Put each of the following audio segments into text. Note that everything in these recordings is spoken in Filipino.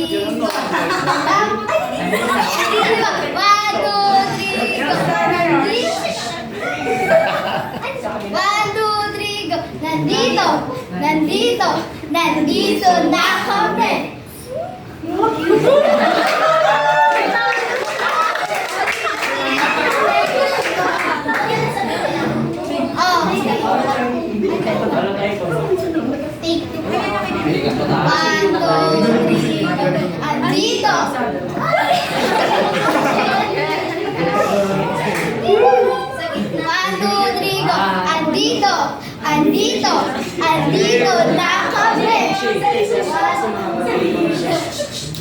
three, go. One, two, three, go. One, two, three, go. Nandito na kami. Andito na kami.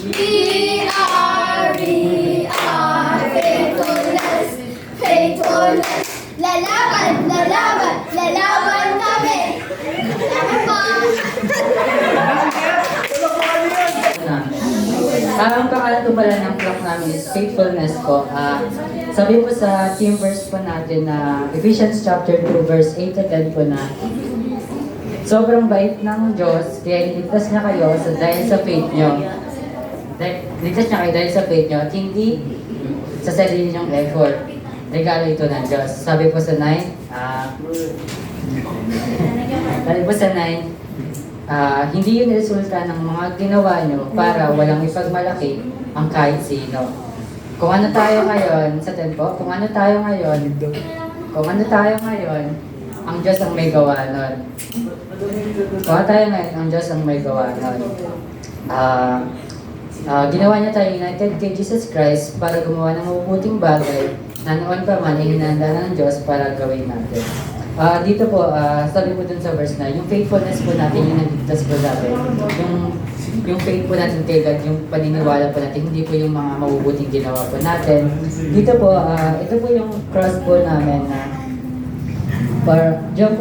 We are faithfulness. Lalaban kami. Ang pangalan po pala ng clock namin is faithfulness po. Sabi po sa team verse po natin na Ephesians chapter 2 verse 8 to 10 po na sobrang bait ng Diyos kaya niligtas niya kayo dahil sa faith nyo. Niligtas niya kayo dahil sa faith nyo at hindi sa sarili nyong effort. Regalo ito ng Diyos. Sabi po sa 9, hindi yun resulta ng mga ginawa nyo para walang ipagmalaki ang kahit sino. Kung ano tayo ngayon, sa 10 po, kung ano tayo ngayon, ang Diyos ang may gawa nun. Kung ano tayo ngayon, ang Diyos ang may gawa nun. Ginawa niya tayo united kay Jesus Christ para gumawa ng mabubuting bagay na noon pa man ay hinanda ng Diyos para gawin natin. Dito po, sabi po dun sa verse na, yung faithfulness po natin, yung nagligtas po natin, yung faith po natin kay God, yung paniniwala po natin, hindi po yung mga mabubuting ginawa po natin. Dito po, ito po yung cross po namin na Diyan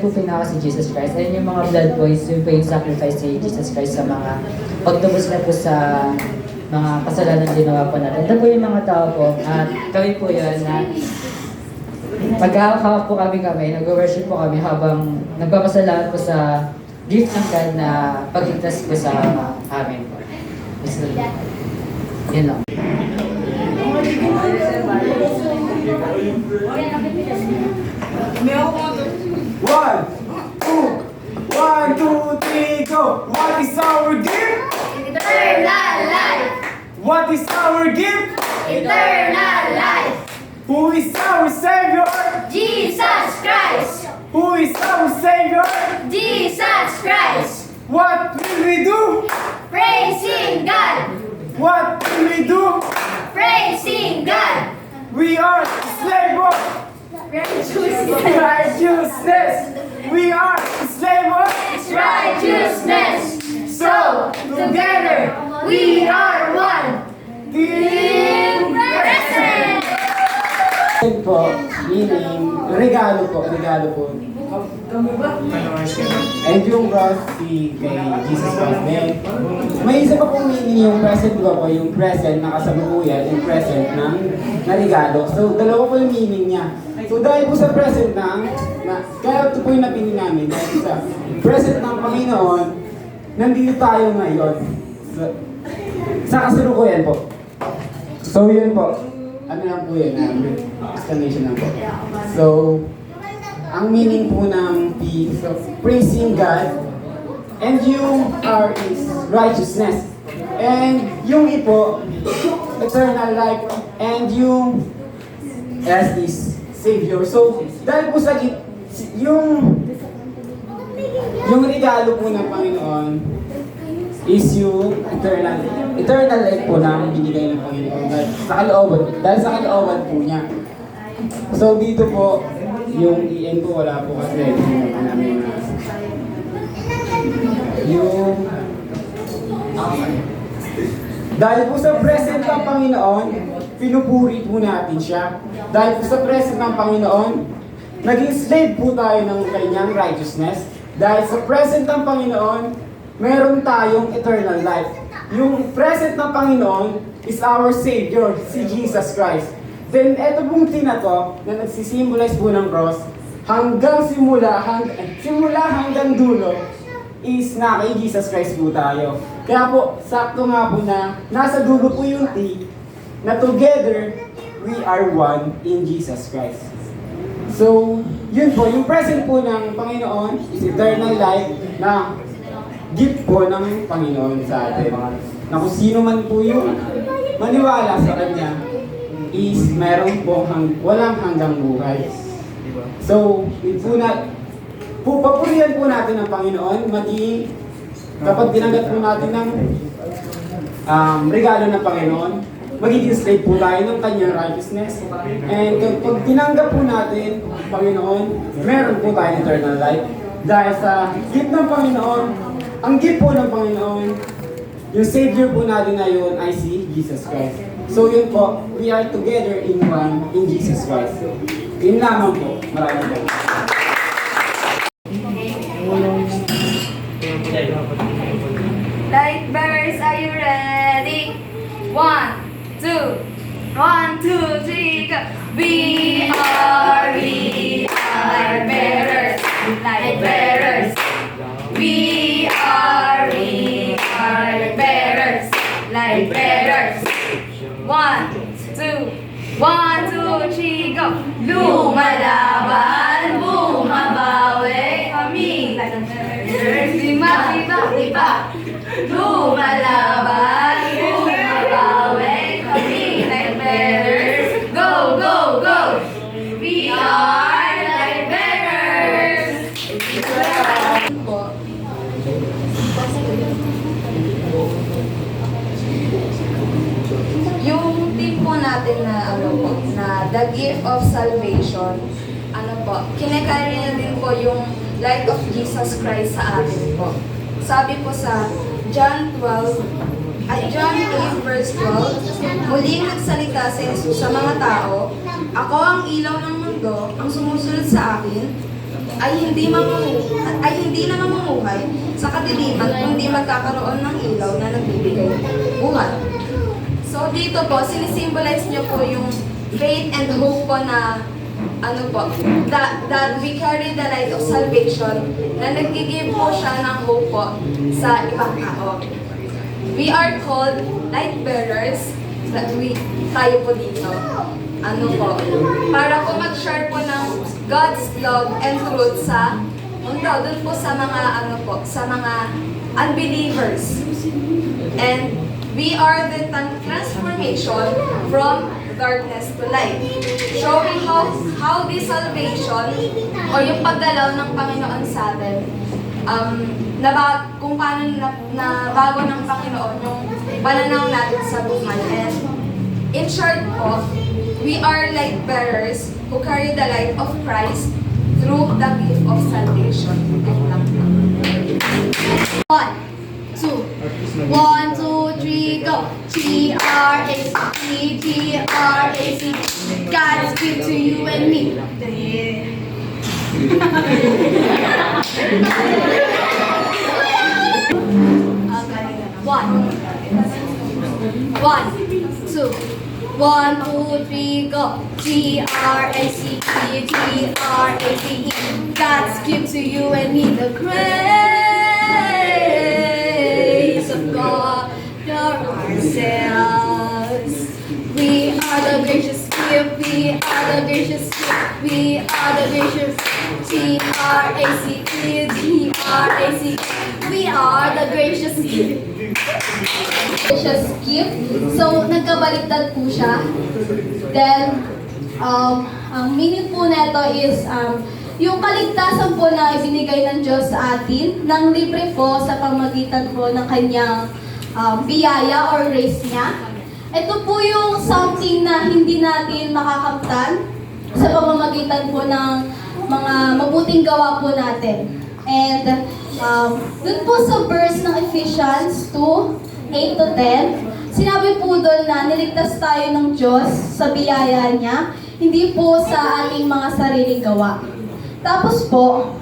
po pinaka si Jesus Christ. Ayun yung mga blood boys, yun po yung sacrifice ni Jesus Christ sa mga pagtubos na po sa mga kasalanan ginawa po natin. Ito po yung mga tao po, at kami po yun na maghahawak po kami, nag-worship po kami habang nagpapasalamat po sa gift ng God na pagligtas po sa amin po. So, yun lang. One, two, three, go! What is our gift? Eternal life. What is our gift? Eternal life. Who is our Savior? Jesus Christ. Who is our Savior? Jesus Christ. What will we do? Praising God. What will we do? Praising God. We are slave of righteousness. We are slave of Righteousness. So, together, we are one. Team Present. po, meaning, regalo po. And yung cross si kay Jesus Christ. May isa pa pong meaning yung present po, yung present na kasalukuyan, yung present ng regalo. So, dalawa po yung meaning niya. So, dahil po sa present kaya ito po yung napili namin, dahil sa present ng Panginoon, nandito tayo ngayon. Sa kasalukuyan po. So, yun po. Ano lang po yun, explanation lang po. So, ang meaning po ng peace, so, praising God, and yung R is righteousness. And yung E po, eternal life, and yung S is Savior. So, dahil po sa yung regalo po ng Panginoon is yung eternal life po na binigay ng Panginoon dahil sa kalooban po niya. So dito po, yung EN po wala po kasi yung dahil po sa present ng Panginoon, pinupuri po natin siya. Dahil po sa present ng Panginoon, naging slave po tayo ng kanyang righteousness. Dahil sa present ng Panginoon, meron tayong eternal life. Yung present ng Panginoon is our Savior, si Jesus Christ. Then, eto pong tinato na nagsisimbolize po ng cross, hanggang simula hanggang dulo, is na kay Jesus Christ po tayo. Kaya po, sakto nga po na nasa dulo po yung T, na together, we are one in Jesus Christ. So, yun po, yung present po ng Panginoon is eternal life na gift po ng Panginoon sa atin. Na kung sino man po yung maniwala sa Kanya, is meron po walang hanggang buhay. So, papurihan po natin ang Panginoon, maging kapag dinanggap po natin ng regalo ng Panginoon, magiging slave po tayo ng kanyang righteousness. And kapag tinanggap po natin ang Panginoon, meron po tayo eternal life. Dahil sa gift ng Panginoon, ang gift po ng Panginoon, yung Savior po natin ngayon ay si Jesus Christ. So yun po, we are together in one in Jesus Christ. Yun lamang po. Maraming po. Light bearers, are you ready? 1, 2, 1, 2, 3, go! We are light bearers, light bearers. We are light bearers, light bearers. 1, 2, 1, 2, 3, go! Lumalaban, bumabawi kami. Lima, lumalaban, bumabawi kami. Light bearers, go, go, go! We are light bearers. Yung team po natin na The Gift of Salvation, kine-carry na din po yung light of Jesus Christ sa atin po. Sabi po sa John 8 verse 12, muling nagsalita si Jesus sa mga tao, ako ang ilaw ng mundo, ang sumusunod sa akin ay hindi na mamumuhay sa kadiliman kung hindi magkakaroon ng ilaw na nagbibigay buhay. So dito po, sinisimbolize niyo po yung faith and hope po na that we carry the light of salvation na naggigive po siya ng hope po sa ibang tao. We are called light bearers, tayo po dito. Para po mag-share po ng God's love and truth sa mundo, dun po sa mga sa mga unbelievers. And we are the transformation from darkness to light. Showing how this salvation o yung paggalaw ng Panginoon sa atin, kung paano na bago ng Panginoon yung pananaw natin sa buhay. And in short po, we are light bearers who carry the light of Christ through the gift of salvation. 1, 2, 1, 2, 3, go! G-R-A-C-E, G-R-A-C-E. God's gift to you and me. One, 2, 1, 2, 3, go! G-R-A-C-E, G-R-A-C-E. God's gift to you and me. The grace of God for ourselves. We are the gracious gift. We are the gracious gift. We are the gracious G-R-A-C-E, G-R-A-C-E. We are the gracious gift. Gracious gift. So, nagkabaliktad po siya. Then, ang meaning po nito is yung kaligtasan po na ibinigay ng Diyos sa atin, ng libre po sa pamagitan po ng kanyang biyaya or grace niya. Ito po yung something na hindi natin makakamtan sa pamamagitan po ng mga mabuting gawa po natin. And dun po sa verse ng Ephesians 2:8-10, sinabi po doon na niligtas tayo ng Diyos sa biyaya niya, hindi po sa ating mga sariling gawa. Tapos po,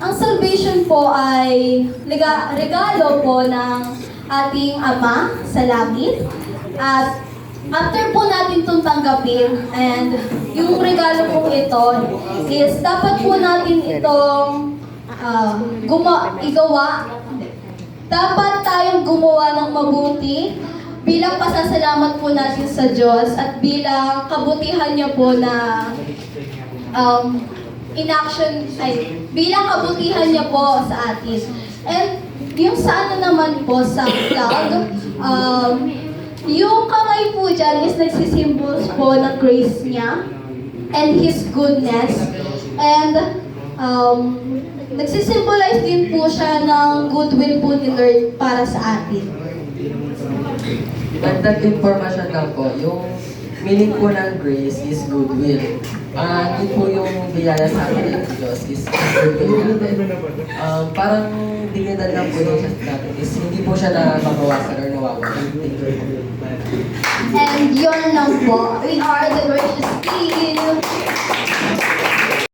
ang salvation po ay regalo po ng ating Ama sa langit. At after po natin itong tanggapin, and yung regalo po ito is dapat po natin itong dapat tayong gumawa ng mabuti bilang pasasalamat po natin sa Diyos at bilang kabutihan niya po na bilang kabutihan niya po sa atin. And yung sa ano naman po sa flag, yung kamay po dyan is nagsisymbols po ng grace niya and His goodness. And nagsisimbolize din po siya ng goodwill po ni Lord para sa atin. Dagdag information lang po, yung meaning po ng grace is goodwill. Yun po yung biyaya sa atin ng Diyos is goodwill natin. Parang dignidad lang po yung sa natin is hindi po siya nababawasan or nawawala. And yun lang po. We are the gracious King.